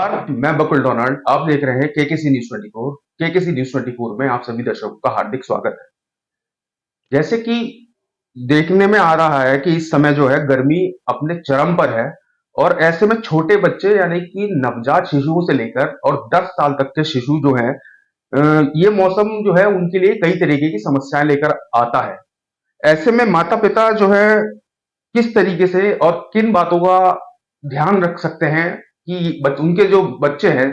नमस्कार, मैं बकुल डोनाल्ड। आप देख रहे हैं केकेसी न्यूज़ 24। केकेसी न्यूज़ 24 में आप सभी दर्शकों का हार्दिक स्वागत है। जैसे कि देखने में आ रहा है कि इस समय जो है गर्मी अपने चरम पर है और ऐसे में छोटे बच्चे यानी कि नवजात शिशुओं से लेकर और 10 साल तक के शिशु जो हैं ये मौसम जो है उनके लिए कई तरीके की समस्याएँ लेकर आता है। ऐसे में माता-पिता जो है किस तरीके से और किन बातों का ध्यान रख सकते हैं कि उनके जो बच्चे हैं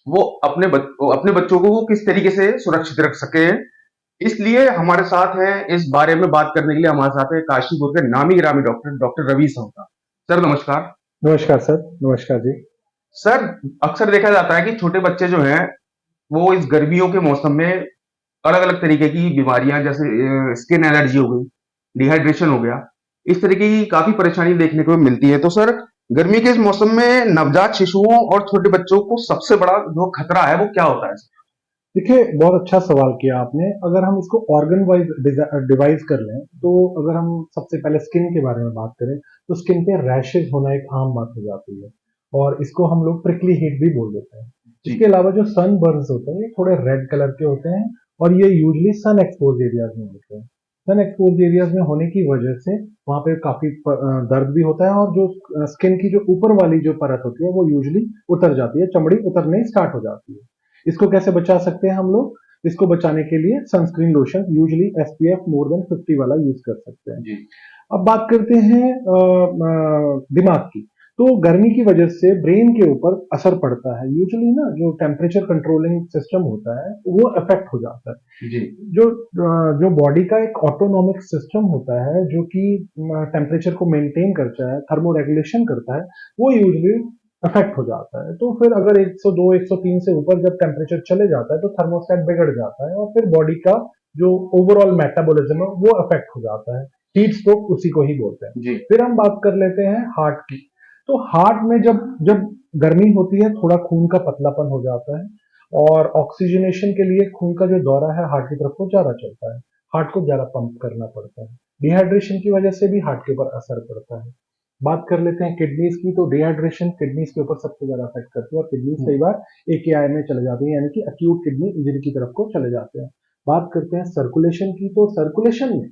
वो अपने बच्चों को वो किस तरीके से सुरक्षित रख सके। इसलिए हमारे साथ हैं इस बारे में बात करने के लिए हमारे साथ है काशीपुर के नामी गिरामी doctor doctor Ravi Sahota. Sir नमस्कार। नमस्कार सर। नमस्कार जी। सर अक्सर देखा जाता है कि छोटे बच्चे जो हैं वो इस गर्मियों के मौसम में अलग अलग तरीके की बीमारियां जैसे स्किन एलर्जी हो गई, डिहाइड्रेशन हो गया, इस तरीके की काफी परेशानी देखने को मिलती है। तो सर गर्मी के इस मौसम में नवजात शिशुओं और छोटे बच्चों को सबसे बड़ा जो खतरा है वो क्या होता है? देखिए, बहुत अच्छा सवाल किया आपने। अगर हम इसको ऑर्गन वाइज डिवाइज कर लें, तो अगर हम सबसे पहले स्किन के बारे में बात करें, तो स्किन पे रैशेज होना एक आम बात हो जाती है और इसको हम लोग प्रिकली हीट भी बोल देते हैं। जी। इसके अलावा जो सन बर्न्स होते हैं, ये थोड़े रेड कलर के होते हैं और ये यूजली सन एक्सपोज एरियाज में होते हैं। सन एक्सपोज एरियाज में होने की वजह से वहाँ पे काफी दर्द भी होता है और जो स्किन की जो ऊपर वाली जो परत होती है वो यूजली उतर जाती है, चमड़ी उतरने स्टार्ट हो जाती है। इसको कैसे बचा सकते हैं हम लोग? इसको बचाने के लिए sunscreen lotion usually SPF more than 50 वाला यूज कर सकते हैं। जी। अब बात करते हैं दिमाग की। तो गर्मी की वजह से ब्रेन के ऊपर असर पड़ता है। यूजुअली ना जो टेम्परेचर कंट्रोलिंग सिस्टम होता है वो अफेक्ट हो जाता है। जी। जो बॉडी का एक ऑटोनॉमिक सिस्टम होता है जो कि टेम्परेचर को मेंटेन करता है, थर्मो रेगुलेशन करता है, वो यूजुअली अफेक्ट हो जाता है। तो फिर अगर 102 103 से ऊपर जब टेम्परेचर चले जाता है तो थर्मोस्टेट बिगड़ जाता है और फिर बॉडी का जो ओवरऑल मेटाबॉलिज्म है वो अफेक्ट हो जाता है। हीट स्ट्रोक उसी को ही बोलते हैं। जी। फिर हम बात कर लेते हैं हार्ट की। तो हार्ट में जब जब गर्मी होती है थोड़ा खून का पतलापन हो जाता है और ऑक्सीजनेशन के लिए खून का जो दौरा है हार्ट की तरफ को ज्यादा चलता है। हार्ट को ज्यादा पंप करना पड़ता है। डिहाइड्रेशन की वजह से भी हार्ट के ऊपर असर पड़ता है। बात कर लेते हैं किडनीज की। तो डिहाइड्रेशन किडनीज के ऊपर सबसे ज्यादा अफेक्ट करती है और किडनीज कई बार एकेआई में चले जाती है, यानी कि अक्यूट किडनी इंजरी की तरफ को चले जाते हैं। बात करते हैं सर्कुलेशन की। तो सर्कुलेशन में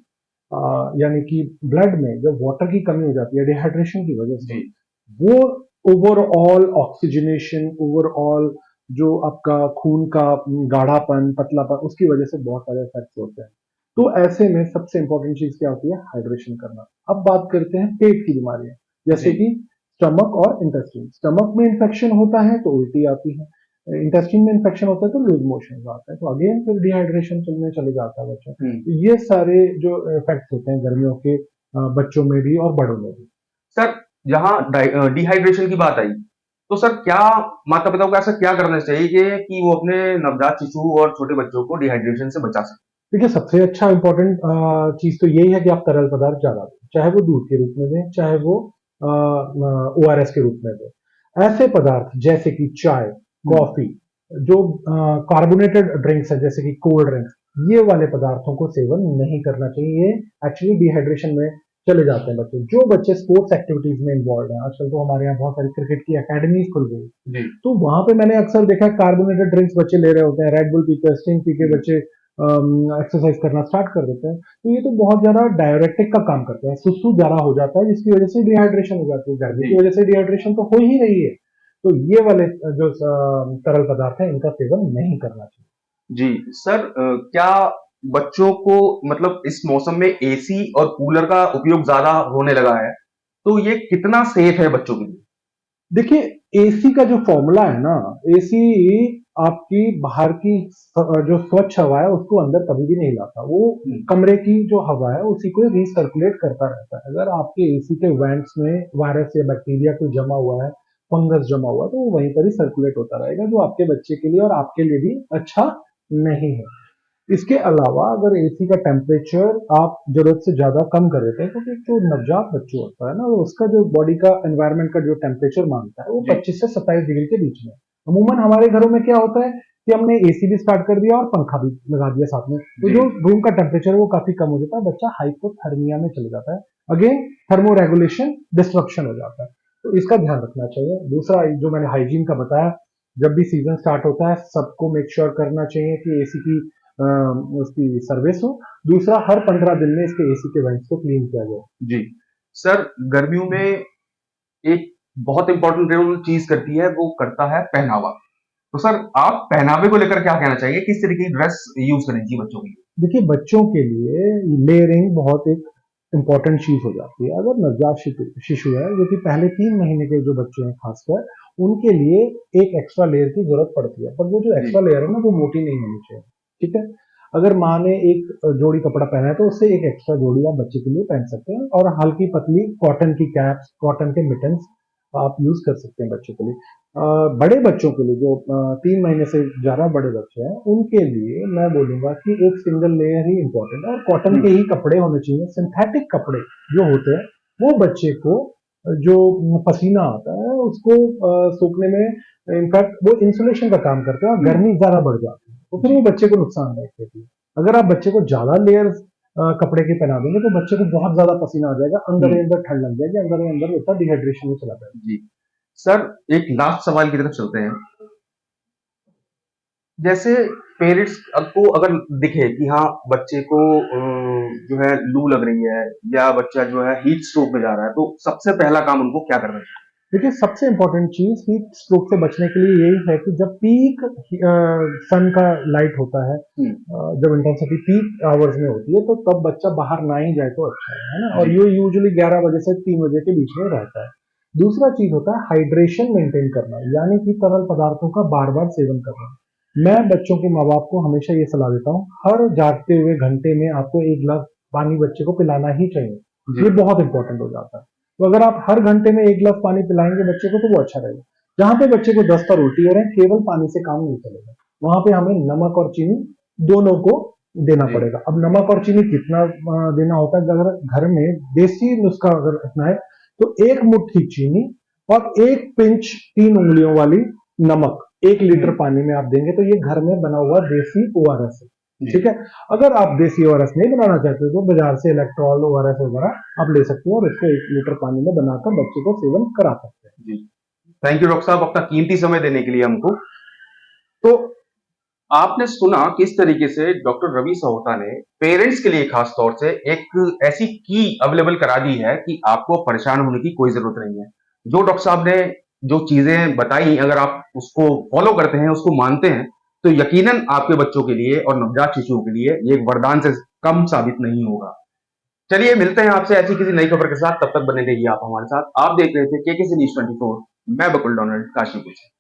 यानी कि ब्लड में जब वाटर की कमी हो जाती है डिहाइड्रेशन की वजह से, जी। वो ओवरऑल ऑक्सीजनेशन, ओवरऑल जो आपका खून का गाढ़ापन, पतलापन, उसकी वजह से बहुत सारे इफेक्ट्स होते हैं। तो ऐसे में सबसे इंपॉर्टेंट चीज क्या होती है? हाइड्रेशन करना। अब बात करते हैं पेट की बीमारियां, जैसे जी। कि स्टमक और इंटेस्टाइन। स्टमक में इन्फेक्शन होता है तो उल्टी आती है, इंटेस्टाइन में इन्फेक्शन होता है तो लूज मोशन आता है, तो अगेन फिर डिहाइड्रेशन चलने चले जाता है बच्चा। हम्म। तो ये सारे जो इफेक्ट्स होते हैं गर्मियों के बच्चों में भी और बड़ों में भी। सर जहाँ डिहाइड्रेशन की बात आई तो सर क्या माता पिता को ऐसा क्या करना चाहिए कि वो अपने नवजात शिशु और छोटे बच्चों को डिहाइड्रेशन से बचा सके? देखिए, सबसे अच्छा इंपॉर्टेंट चीज तो यही है कि आप तरल पदार्थ ज्यादा दें, चाहे वो दूध के रूप में दें, चाहे वो ओआरएस के रूप में दें। ऐसे पदार्थ जैसे कि चाय, कॉफी, जो कार्बोनेटेड ड्रिंक्स है जैसे कि कोल्ड ड्रिंक्स, ये वाले पदार्थों को सेवन नहीं करना चाहिए। ये एक्चुअली डिहाइड्रेशन में चले जाते हैं बच्चे। जो बच्चे स्पोर्ट्स एक्टिविटीज में इन्वॉल्व हैं, आजकल तो हमारे यहाँ बहुत सारी क्रिकेट की अकेडमीज खुल गई, जी। तो वहां पे मैंने अक्सर देखा है कार्बोनेटेड ड्रिंक्स बच्चे ले रहे होते हैं, रेड बुल पीते हैं, स्टिंग पी के बच्चे एक्सरसाइज करना स्टार्ट कर देते हैं। तो ये तो बहुत ज्यादा डायरेक्टिक का काम करते हैं, सुसु ज्यादा हो जाता है जिसकी वजह से डिहाइड्रेशन हो जाती है। गर्मी की जी। वजह से डिहाइड्रेशन तो हो ही रही है। तो ये वाले जो तरल पदार्थ है इनका सेवन नहीं करना चाहिए। जी। सर क्या बच्चों को मतलब इस मौसम में एसी और कूलर का उपयोग ज्यादा होने लगा है तो ये कितना सेफ है बच्चों के लिए? देखिए, एसी का जो फॉर्मूला है ना, एसी आपकी बाहर की जो स्वच्छ हवा है उसको अंदर कभी भी नहीं लाता। वो कमरे की जो हवा है उसी को रिसर्कुलेट करता रहता है। अगर आपके एसी के वेंट्स में वायरस या बैक्टीरिया कोई जमा हुआ है, फंगस जमा हुआ है, तो वो वहीं पर ही सर्कुलेट होता रहेगा, जो आपके बच्चे के लिए और आपके लिए भी अच्छा नहीं है। इसके अलावा अगर एसी का टेम्परेचर आप जरूरत से ज्यादा कम कर देते हैं, क्योंकि जो नवजात बच्चा होता है ना, वो उसका जो बॉडी का एनवायरनमेंट का जो टेम्परेचर मांगता है वो जी। 25 से 27 डिग्री के बीच में। अमूमन हमारे घरों में क्या होता है कि हमने एसी भी स्टार्ट कर दिया और पंखा भी लगा दिया साथ में, तो जी। जो रूम का टेम्परेचर है वो काफी कम हो जाता है, बच्चा हाइपोथर्मिया में चले जाता है। अगेन थर्मो रेगुलेशन डिस्ट्रप्शन हो जाता है। तो इसका ध्यान रखना चाहिए। दूसरा जो मैंने हाइजीन का बताया, जब भी सीजन स्टार्ट होता है सबको मेक श्योर करना चाहिए कि एसी की अ, उसकी सर्विस हो। दूसरा, हर 15 दिन में इसके एसी के वेंट्स को क्लीन किया जाए। जी। सर, गर्मियों में एक बहुत इंपॉर्टेंट रोल चीज़ करती है, वो करता है पहनावा। तो सर, आप पहनावे को लेकर क्या कहना चाहिए? किस तरीके की ड्रेस यूज़ करनी चाहिए बच्चों के लिए? देखिए, बच्चों के लिए लेयरिंग बहुत एक इम्पोर्टेंट चीज हो जाती है। अगर नवजात शिशु है, जो कि पहले 3 महीने के जो बच्चे हैं खासकर, उनके लिए एक एक्स्ट्रा लेयर की जरूरत पड़ती है, पर वो जो जी, एक्स्ट्रा लेयर है ना, वो मोटी नहीं होनी चाहिए। ठीक है। अगर माँ ने एक जोड़ी कपड़ा पहना है तो उससे एक एक्स्ट्रा जोड़ी आप बच्चे के लिए पहन सकते हैं, और हल्की पतली कॉटन की कैप्स, कॉटन के मिटन्स आप यूज कर सकते हैं बच्चों के लिए। बड़े बच्चों के लिए, जो 3 महीने से ज्यादा बड़े बच्चे हैं, उनके लिए मैं बोलूंगा कि एक सिंगल लेयर ही इंपॉर्टेंट है, और कॉटन जी, के ही कपड़े होने चाहिए। सिंथेटिक कपड़े जो होते हैं, वो बच्चे को जो पसीना आता है उसको सोखने में, इनफैक्ट वो इंसुलेशन का काम करते हैं, और हुँ, गर्मी ज्यादा बढ़ जाती है, तो फिर जी, वो बच्चे को नुकसानदायक होती है। अगर आप बच्चे को ज्यादा लेयर्स कपड़े के पहना देंगे तो बच्चे को बहुत ज्यादा पसीना आ जाएगा, अंदर हुँ, ही अंदर ठंड लग जाएगी, अंदर ही अंदर उसका डिहाइड्रेशन में चला जाएगा। जी। सर, एक लास्ट सवाल की तरफ चलते हैं। जैसे पेरेंट्स को अगर दिखे कि हाँ, बच्चे को जो है लू लग रही है या बच्चा जो है हीट स्ट्रोक में जा रहा है, तो सबसे पहला काम उनको क्या करना चाहिए? देखिए, सबसे इंपॉर्टेंट चीज हीट स्ट्रोक से बचने के लिए यही है कि जब पीक सन का लाइट होता है, हुँ, जब इंटेंसिटी पीक आवर्स में होती है, तो तब बच्चा बाहर ना ही जाए तो अच्छा है ना। और जी, ये यूजुअली 11 बजे से 3 बजे के बीच में रहता है। दूसरा चीज होता है हाइड्रेशन मेंटेन करना, यानी कि तरल पदार्थों का बार बार सेवन करना। मैं बच्चों के माँ बाप को हमेशा ये सलाह देता हूँ, हर जागते हुए घंटे में आपको 1 गिलास पानी बच्चे को पिलाना ही चाहिए। जी, ये बहुत इंपॉर्टेंट हो जाता है। तो अगर आप हर घंटे में 1 गिलास पानी पिलाएंगे बच्चे को, तो वो अच्छा रहेगा। जहां पे बच्चे को दस्त और उल्टी हो रहे हैं, केवल पानी से काम नहीं चलेगा, वहां पे हमें नमक और चीनी दोनों को देना जी, पड़ेगा। अब नमक और चीनी कितना देना होता है, अगर घर में देसी नुस्खा अगर रखना है, तो 1 मुट्ठी चीनी और 1 पिंच 3 उंगलियों वाली नमक 1 लीटर हुँ, पानी में आप देंगे, तो ये घर में बना हुआ देसी ओआरएस है। जी, ठीक है। अगर आप देसी ओआरएस नहीं बनाना चाहते तो बाजार से इलेक्ट्रॉल ओआरएस वगैरह आप ले सकते हो, और इसको 1 लीटर पानी में बनाकर बच्चे को सेवन करा सकते हैं। जी। थैंक यू डॉक्टर साहब अपना कीमती समय देने के लिए हमको। तो आपने सुना किस तरीके से डॉक्टर रवि सहोता ने पेरेंट्स के लिए खास तौर से एक ऐसी की अवेलेबल करा दी है कि आपको परेशान होने की कोई जरूरत नहीं है। जो डॉक्टर साहब ने जो चीजें बताई, अगर आप उसको फॉलो करते हैं, उसको मानते हैं, तो यकीनन आपके बच्चों के लिए और नवजात शिशुओं के लिए ये एक वरदान से कम साबित नहीं होगा। चलिए मिलते हैं आपसे ऐसी किसी नई खबर के साथ, तब तक बने रहिए आप हमारे साथ। आप देख रहे थे के सी न्यूज 24। मैं बकुल डोनाल्ड काशीपुर से।